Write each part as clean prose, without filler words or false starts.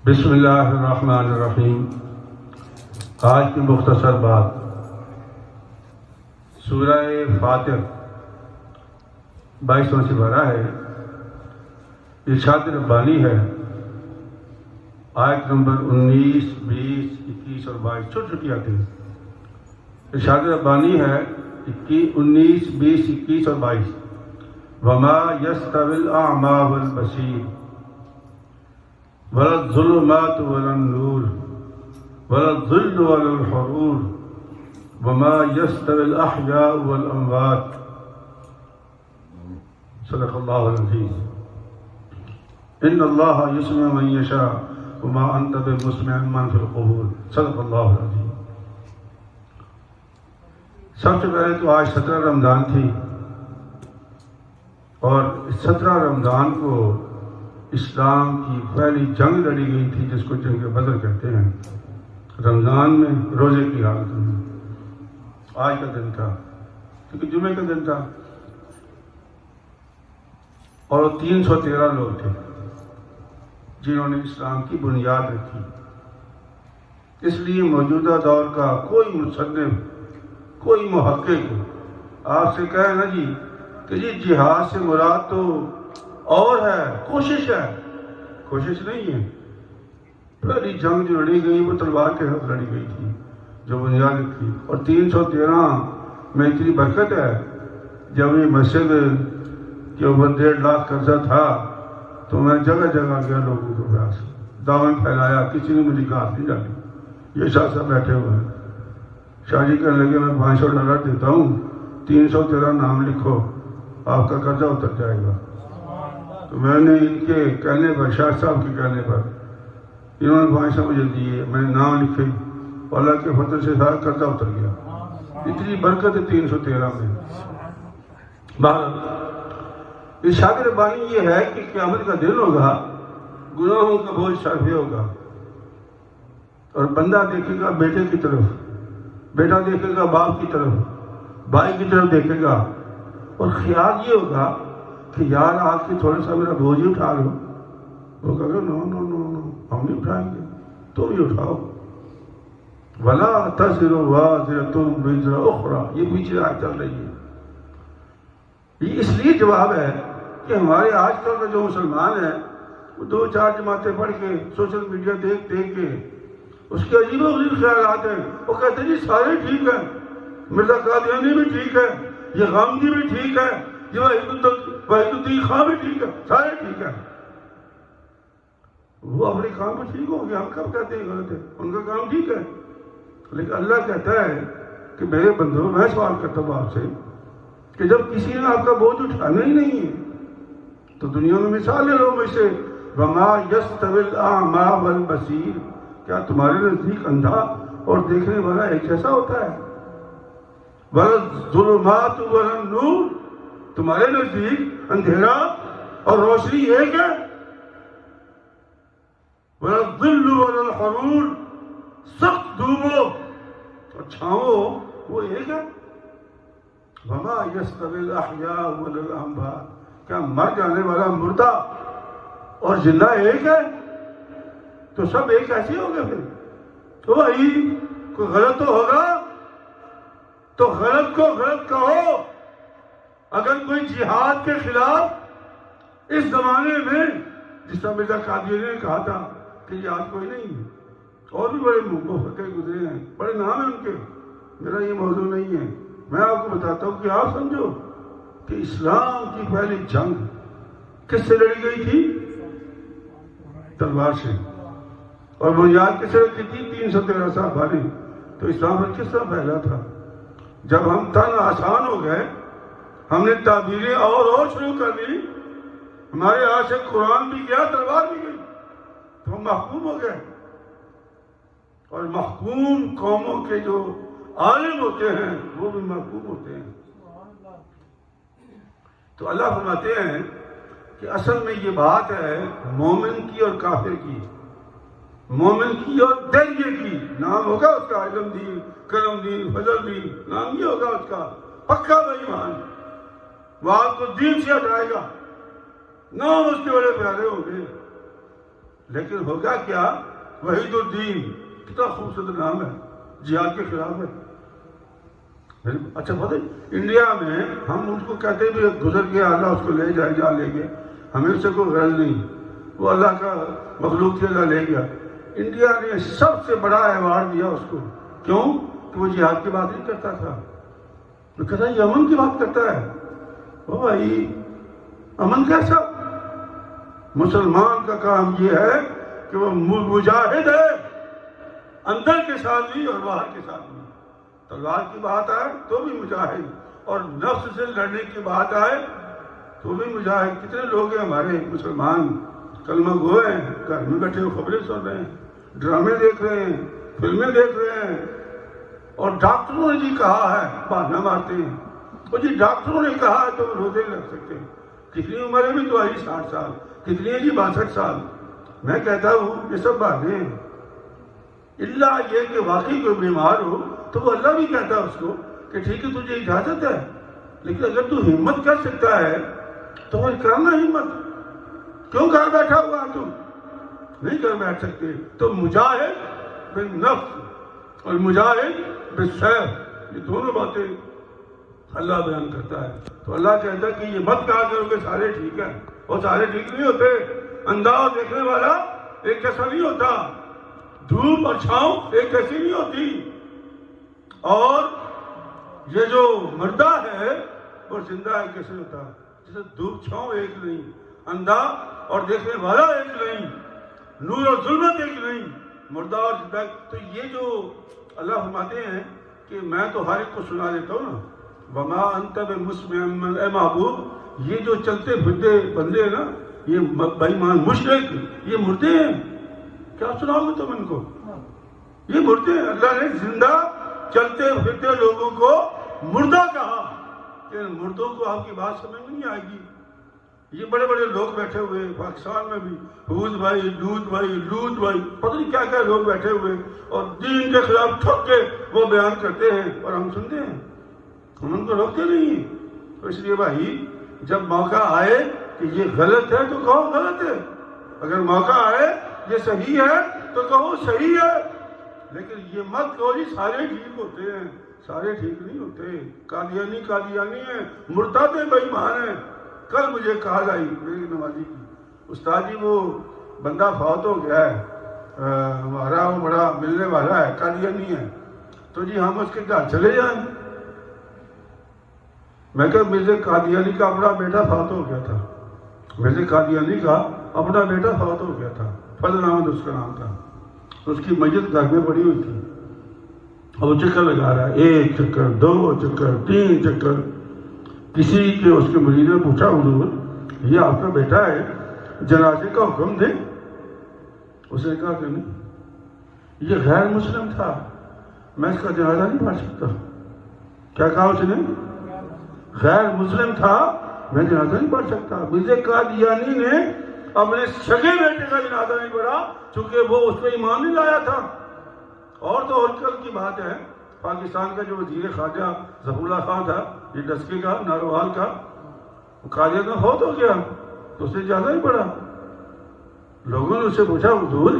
بسم اللہ الرحمن الرحیم۔ آج کی مختصر بات سورہ فاتر 22 سے بھرا ہے، ارشاد ربانی ہے، آیت نمبر 19، 20، 21 اور 22 چھوٹی چھوٹی آتی ہیں۔ ارشاد ربانی ہے 19، 20، 21 اور 22۔ وما يستوي الأعمى والبصير ولا الظلمات ولا النور ولا الظل ولا الحرور وما يستوي الأحياء والأموات صدق الله العظيم۔ إن الله يسمع من يشاء وما أنت بمسمع من في القبور صدق الله العظيم۔ سب سے پہلے تو آج 17 رمضان تھی، اور 17 رمضان کو اسلام کی پہلی جنگ لڑی گئی تھی، جس کو جنگ بدر کہتے ہیں۔ رمضان میں روزے کی حالت میں آج کا دن تھا، کیونکہ جمعے کا دن تھا، اور 313 لوگ تھے جنہوں نے اسلام کی بنیاد رکھی۔ اس لیے موجودہ دور کا کوئی مصنف، کوئی محقق آپ سے کہے نا جی کہ جہاد سے مراد تو اور ہے، کوشش ہے، کوشش نہیں ہے۔ پہلی جنگ جو لڑی گئی وہ تلوار کے ہاتھ لڑی گئی تھی، جو بنیاد تھی، اور 313 میں اتنی برکت ہے۔ جب یہ مسجد کے اوپر 1.5 لاکھ قرضہ تھا تو میں جگہ جگہ گیا، لوگوں کو پیاس دامن پھیلایا، کسی نے مجھے گھاس نہیں ڈالی۔ یہ شاہ صاحب بیٹھے ہوئے ہیں، شاہ جی کہنے لگے میں $500 دیتا ہوں، 313 نام لکھو، آپ کا قرضہ اتر جائے گا۔ تو میں نے ان کے کہنے پر، شاہ صاحب کے کہنے پر، انہوں نے 500 مجھے دیے، میں نے نام لکھے، اللہ کے فضل سے سارا قرضہ اتر گیا۔ اتنی برکت ہے 313 میں۔ ارشاد ربانی یہ ہے کہ قیامت کا دن ہوگا، گناہوں کا بوجھ سر پہ ہوگا، اور بندہ دیکھے گا بیٹے کی طرف، بیٹا دیکھے گا باپ کی طرف، بھائی کی طرف دیکھے گا، اور خیال یہ ہوگا کہ یار آج کے تھوڑا سا میرا بوجھ ہی اٹھا لو۔ وہ کہے گا نو نو نو نو، ہم نہیں اٹھائیں گے، تو بھی اٹھاؤ۔ وَلَا تَزِرُ وَازِرَةٌ وِزْرَ أُخْرَى، یہ پیچھے آیت چل رہی ہے۔ یہ اس لیے جواب ہے کہ ہمارے آج کل کا جو مسلمان ہے وہ 2-4 جماعتیں پڑھ کے، سوشل میڈیا دیکھ کے اس کے عجیب و غریب خیالات ہیں۔ وہ کہتے ہیں جی سارے ٹھیک ہیں، مرزا قادیانی بھی ٹھیک ہے، یہ غامدی بھی ٹھیک ہے، یہ وحید الدین خان بھی ٹھیک ہے، سارے ٹھیک ہیں۔ وہ اپنے کام کو ٹھیک ہو گیا، ہم کب کہتے ہیں غلط ہے؟ ان کا کام ٹھیک ہے، لیکن اللہ کہتا ہے کہ میرے بندوں، میں سوال کرتا ہوں آپ سے کہ جب کسی نے آپ کا بوجھ اٹھانا ہی نہیں ہے تو دنیا میں مثال لے لو مجھ سے، وَمَا يَسْتَوِي الْأَعْمَى وَالْبَصِيرُ، کیا تمہارے نزدیک اندھا اور دیکھنے والا ایک جیسا ہوتا ہے؟ وَلَا الظُّلُمَاتُ وَلَا النُّورُ، تمہارے نزدیک اندھیرا اور روشنی ایک ہے؟ وَلَا الظِّلُّ وَلَا الْحَرُورُ، سخت دھوپ اور چھاؤں وہ ایک ہے؟ وَمَا يَسْتَوِي الْأَحْيَاءُ وَلَا الْأَمْوَاتُ، کیا مر جانے والا مردہ اور زندہ ایک ہے؟ تو سب ایک ایسے ہو گئے پھر تو بھائی کوئی غلط تو ہوگا، تو غلط کو غلط کہو۔ اگر کوئی جہاد کے خلاف اس زمانے میں، جس طرح مرزا قادیانی نے کہا تھا کہ جہاد کوئی نہیں ہے، اور بھی بڑے مفکر گزرے ہیں، بڑے نام ہیں ان کے، میرا یہ موضوع نہیں ہے، میں آپ کو بتاتا ہوں کہ آپ سمجھو کہ اسلام کی پہلی جنگ کس سے لڑی گئی تھی؟ تلوار سے، اور بنیاد کس سے رکھی تھی؟ 313 سال پہلے۔ تو اسلام پر کس طرح پھیلا تھا؟ جب ہم تن آسان ہو گئے، ہم نے تعبیریں اور شروع کر دی، ہمارے ہاتھ سے قرآن بھی گیا، تلوار بھی گئی، تو ہم محکوم ہو گئے۔ اور محکوم قوموں کے جو عالم ہوتے ہیں وہ بھی محکوم ہوتے ہیں۔ تو اللہ فرماتے ہیں کہ اصل میں یہ بات ہے مومن کی اور کافر کی، مومن کی اور دریے کی۔ نام ہوگا اس کا علم دین، کرم دین، فضل دین، نام یہ ہوگا اس کا پکا بے ایمان، وہ آپ کو دین سے ہٹائے گا، نام اس کے بڑے پیارے ہوں گے۔ لیکن ہوگا کیا؟ وحید الدین، کتنا خوبصورت نام ہے، جہاد کے خلاف ہے۔ اچھا پتہ انڈیا میں ہم ان کو کہتے بھی گزر گیا، اللہ اس کو لے جائے، جا لے گیا، ہمیں اس سے کوئی غرض نہیں، وہ اللہ کا مخلوق تھی، اللہ لے گیا۔ انڈیا نے سب سے بڑا ایوارڈ دیا اس کو، کیوں؟ کہ وہ جہاد کی بات نہیں کرتا تھا، وہ کہتا ہے یہ امن کی بات کرتا ہے۔ وہ بھائی امن کیسا؟ مسلمان کا کام یہ ہے کہ وہ مجاہد ہے، اندر کے ساتھ بھی اور باہر کے ساتھ بھی۔ تلوار کی بات آئے تو بھی مجاہد، اور نفس سے لڑنے کی بات آئے تو بھی مجاہد۔ کتنے لوگ ہیں ہمارے مسلمان کلمہ گو ہیں، گھر میں بیٹھے ہوئے خبریں سن رہے ہیں، ڈرامے دیکھ رہے ہیں، فلمیں دیکھ رہے ہیں، اور ڈاکٹروں نے جی کہا ہے، بہانہ مارتے ہیں، وہ جی ڈاکٹروں نے کہا ہے تو وہ روزے لگ سکتے ہیں۔ کتنی عمر ہے بھی تو آئی 60 سال، کتنی ہے جی 62 سال۔ میں کہتا ہوں یہ سب باتیں ہیں، اللہ یہ کہ واقعی کوئی بیمار ہو تو وہ اللہ بھی کہتا ہے اس کو کہ ٹھیک ہے تجھے اجازت ہے، لیکن اگر تو ہمت کر سکتا ہے تو وہ کرنا ہمت، کیوں گھر بیٹھا ہوا تم؟ نہیں کر بیٹھ سکتے تو مجاہد بالنفس اور مجاہد بالسیف، یہ دونوں باتیں اللہ بیان کرتا ہے۔ تو اللہ کہتا ہے کہ یہ مت کہا کرو کہ سارے ٹھیک ہیں، اور سارے ٹھیک نہیں ہوتے، اندھا اور دیکھنے والا ایک جیسا نہیں ہوتا، دھوپ اور چھاؤں ایک جیسی نہیں ہوتی، اور یہ جو مردہ ہے وہ زندہ ایک جیسے ہوتا ہے، جیسے دھوپ چھاؤں ایک نہیں، اندھا اور دیکھنے والا ایک نہیں، نور اور ظلمت ایک نہیں، مردہ اور زندہ۔ تو یہ جو اللہ فرماتے ہیں کہ میں تو ہر ایک کو سنا دیتا ہوں نا، وما انت بمسمع من، اے محبوب یہ جو چلتے پھرتے بندے ہیں نا، یہ بے ایمان مشرک، یہ مردے ہیں، کیا سناؤ گے تم ان کو؟ یہ مردے ہیں۔ اللہ نے زندہ چلتے پھرتے لوگوں کو مردہ کہا، کہ مردوں کو آپ کی بات سمجھ میں نہیں آئے گی۔ یہ بڑے بڑے لوگ بیٹھے ہوئے پاکستان میں بھی، حود بھائی، لوت بھائی، لوت بھائی، پتہ نہیں کیا کیا لوگ بیٹھے ہوئے، اور دین کے خلاف ٹھوک کے وہ بیان کرتے ہیں اور ہم سنتے ہیں، ہم ان کو روکتے نہیں ہیں۔ تو اس لیے بھائی جب موقع آئے کہ یہ غلط ہے تو کہو غلط ہے، اگر موقع آئے یہ صحیح ہے تو کہو صحیح ہے، لیکن یہ مت کہو جی سارے ٹھیک ہوتے ہیں، سارے ٹھیک نہیں ہوتے۔ قادیانی قادیانی ہیں، مرتد بے ایمان ہیں۔ کل مجھے کال آئی میری نمازی کی، استاد جی وہ بندہ فوت ہو گیا ہے، ہمارا وہ بڑا ملنے والا ہے، قادیانی ہے، تو جی ہم اس کے گھر چلے جائیں۔ میں کہا مرزا قادیانی کا اپنا بیٹا فوت ہو گیا تھا، مرزا قادیانی کا اپنا بیٹا فوت ہو گیا تھا، فضل احمد اس کا نام تھا، اس کی میت گھر میں پڑی ہوئی تھی، اور وہ چکر لگا رہا ہے، 1 چکر 2 چکر 3 چکر۔ کسی کے اس کے مریض نے پوچھا حضور یہ آپ کا بیٹا ہے، جنازے کا حکم دیں؟ اس نے کہا کہ نہیں، یہ غیر مسلم تھا، میں اس کا جنازہ نہیں پڑھ سکتا۔ کیا کہا اس نے؟ غیر مسلم تھا، میں جنازہ نہیں پڑھ سکتا۔ مرزا قادیانی نے اپنے سگے بیٹے کا جنازہ نہیں پڑھا چونکہ وہ اس پہ ایمان نہیں لایا تھا۔ اور تو اور کل کی بات ہے، پاکستان کا جو وزیر خارجہ ظفر اللہ خان تھا، یہ ڈسکے کا، ناروال کا، وہ قادیان میں فوت ہو گیا تو اس نے جنازہ نہیں پڑھا۔ لوگوں نے اس سے پوچھا حضور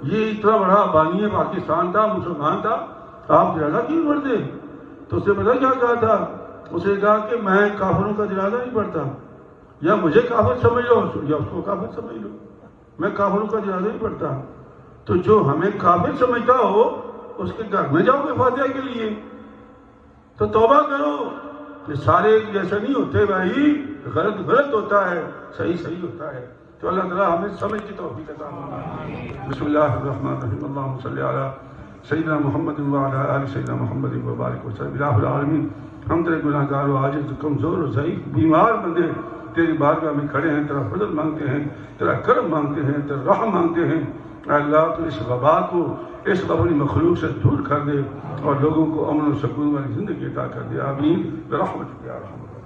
یہ اتنا بڑا بانی پاکستان تھا، مسلمان تھا، آپ جنازہ کیوں پڑھتے؟ تو اس نے پتا کیا کہا تھا؟ اس نے کہا کہ میں کافروں کا جنازہ نہیں پڑھتا، یا مجھے کافر سمجھ لو یا اس کو کافر سمجھ لو، میں کافروں کا جنازہ نہیں پڑھتا۔ تو جو ہمیں کافر سمجھتا ہو اس کے گھر میں جاؤ گے فاتحہ کے لیے؟ تو توبہ کرو کہ سارے ایک جیسے نہیں ہوتے بھائی، غلط غلط ہوتا ہے، صحیح صحیح ہوتا ہے۔ تو اللہ تعالیٰ ہمیں سمجھ کی توفیق عطا فرمائے۔ بسم اللہ الرحمن الرحیم، اللہم صلی علی سیدنا محمد وعلی آل سیدنا محمد وبارک وسلم۔ الہ العالمین، ہم تیرے گناہ گار و عاجز، کمزور و ضعیف بیمار بندے تیری بارگاہ میں کھڑے ہیں، تیرا فضل مانگتے ہیں، تیرا کرم مانگتے ہیں، تیرا رحم مانگتے ہیں۔ اے اللہ تو اس وبا کو اس اپنی مخلوق سے دور کر دے اور لوگوں کو امن و سکون والی زندگی عطا کر دے، آمین برحمتک یا ارحم الراحمین۔